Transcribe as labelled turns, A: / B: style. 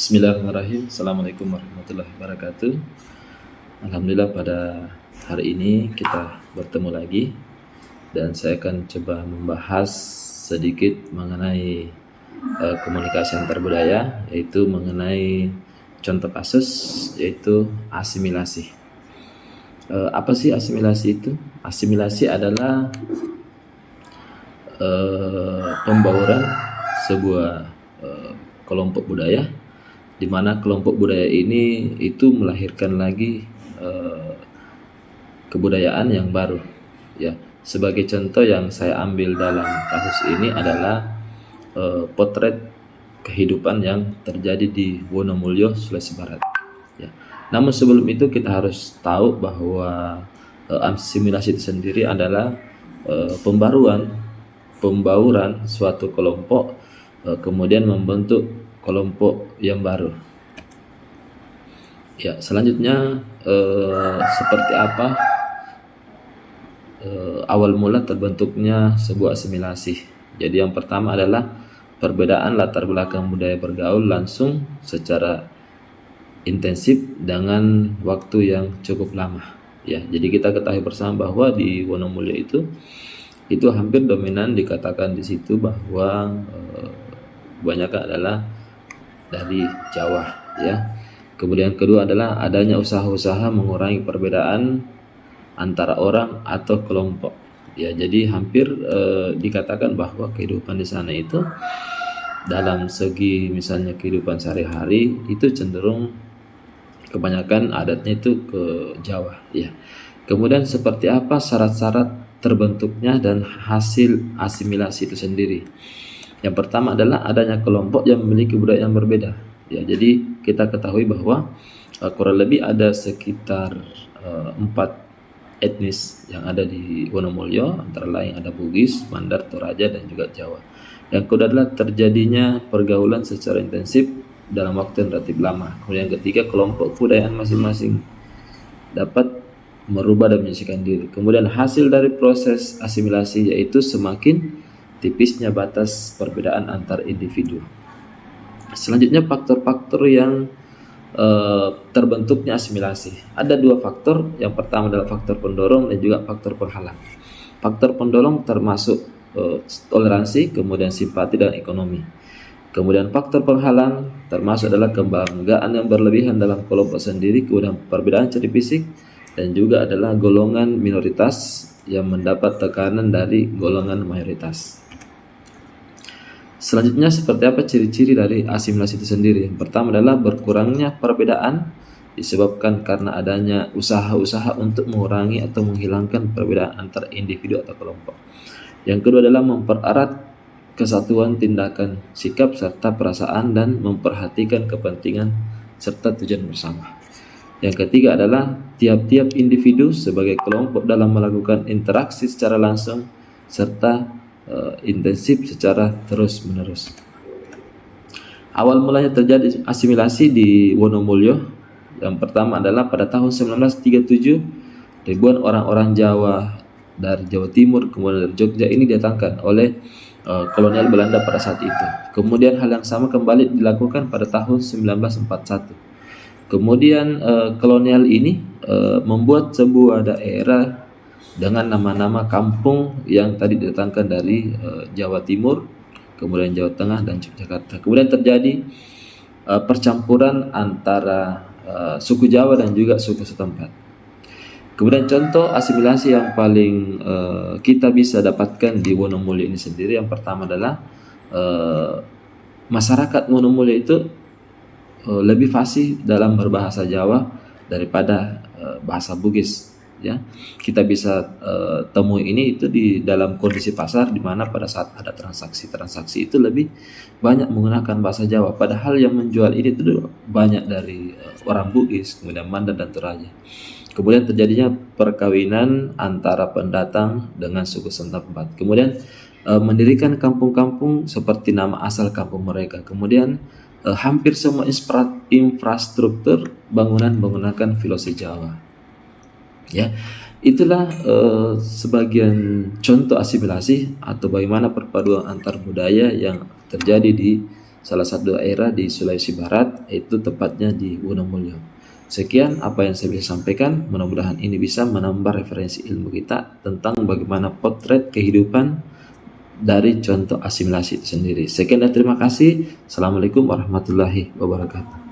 A: Bismillahirrahmanirrahim. Assalamualaikum warahmatullahi wabarakatuh. Alhamdulillah pada hari ini kita bertemu lagi dan saya akan coba membahas sedikit mengenai komunikasi antar budaya, yaitu mengenai contoh kasus yaitu asimilasi. Apa sih asimilasi itu? Asimilasi adalah pembauran sebuah kelompok budaya, di mana kelompok budaya ini itu melahirkan lagi kebudayaan yang baru. Ya, sebagai contoh yang saya ambil dalam kasus ini adalah potret kehidupan yang terjadi di Wonomulyo, Sulawesi Barat. Ya. Namun sebelum itu kita harus tahu bahwa asimilasi itu sendiri adalah pembauran suatu kelompok kemudian membentuk kelompok yang baru. Ya, selanjutnya seperti apa awal mula terbentuknya sebuah asimilasi. Jadi yang pertama adalah perbedaan latar belakang budaya bergaul langsung secara intensif dengan waktu yang cukup lama. Ya, jadi kita ketahui bersama bahwa di Wonomulyo itu hampir dominan dikatakan di situ bahwa kebanyakan adalah dari Jawa, ya. Kemudian kedua adalah adanya usaha-usaha mengurangi perbedaan antara orang atau kelompok. Ya, jadi hampir dikatakan bahwa kehidupan di sana itu dalam segi misalnya kehidupan sehari-hari itu cenderung kebanyakan adatnya itu ke Jawa, ya. Kemudian seperti apa syarat-syarat terbentuknya dan hasil asimilasi itu sendiri? Yang pertama adalah adanya kelompok yang memiliki budaya yang berbeda. Ya, jadi kita ketahui bahwa kurang lebih ada sekitar 4 etnis yang ada di Wonomulyo, antara lain ada Bugis, Mandar, Toraja, dan juga Jawa. Yang kedua adalah terjadinya pergaulan secara intensif dalam waktu yang relatif lama. Kemudian yang ketiga, kelompok kebudayaan masing-masing dapat merubah dan menyesuaikan diri. Kemudian hasil dari proses asimilasi yaitu semakin tipisnya batas perbedaan antar individu. Selanjutnya faktor-faktor yang terbentuknya asimilasi. Ada 2 faktor. Yang pertama adalah faktor pendorong dan juga faktor penghalang. Faktor pendorong termasuk toleransi, kemudian simpati dan ekonomi. Kemudian faktor penghalang termasuk adalah kebanggaan yang berlebihan dalam kelompok sendiri, kemudian perbedaan ciri fisik, dan juga adalah golongan minoritas yang mendapat tekanan dari golongan mayoritas. Selanjutnya seperti apa ciri-ciri dari asimilasi itu sendiri? Yang pertama adalah berkurangnya perbedaan disebabkan karena adanya usaha-usaha untuk mengurangi atau menghilangkan perbedaan antar individu atau kelompok. Yang kedua adalah mempererat kesatuan tindakan, sikap serta perasaan dan memperhatikan kepentingan serta tujuan bersama. Yang ketiga adalah tiap-tiap individu sebagai kelompok dalam melakukan interaksi secara langsung serta intensif secara terus-menerus. Awal mulanya terjadi asimilasi di Wonomulyo. Yang pertama adalah pada tahun 1937 ribuan orang-orang Jawa dari Jawa Timur kemudian dari Jogja ini didatangkan oleh kolonial Belanda pada saat itu. Kemudian hal yang sama kembali dilakukan pada tahun 1941. Kemudian kolonial ini membuat sebuah daerah dengan nama-nama kampung yang tadi didatangkan dari Jawa Timur, kemudian Jawa Tengah dan Yogyakarta. Kemudian terjadi percampuran antara suku Jawa dan juga suku setempat. Kemudian contoh asimilasi yang paling kita bisa dapatkan di Wonomulyo ini sendiri, yang pertama adalah masyarakat Wonomulyo itu lebih fasih dalam berbahasa Jawa daripada bahasa Bugis. Ya, kita bisa temui ini itu di dalam kondisi pasar di mana pada saat ada transaksi itu lebih banyak menggunakan bahasa Jawa, padahal yang menjual ini itu banyak dari orang Bugis, kemudian Mandar dan Toraja. Kemudian terjadinya perkawinan antara pendatang dengan suku setempat. Kemudian mendirikan kampung-kampung seperti nama asal kampung mereka. Kemudian hampir semua infrastruktur bangunan menggunakan filosofi Jawa. Ya, itulah sebagian contoh asimilasi atau bagaimana perpaduan antar budaya yang terjadi di salah satu daerah di Sulawesi Barat, yaitu tepatnya di Wonomulyo. Sekian apa yang saya bisa sampaikan, mudah-mudahan ini bisa menambah referensi ilmu kita tentang bagaimana potret kehidupan dari contoh asimilasi itu sendiri. Sekian dan terima kasih. Assalamualaikum warahmatullahi wabarakatuh.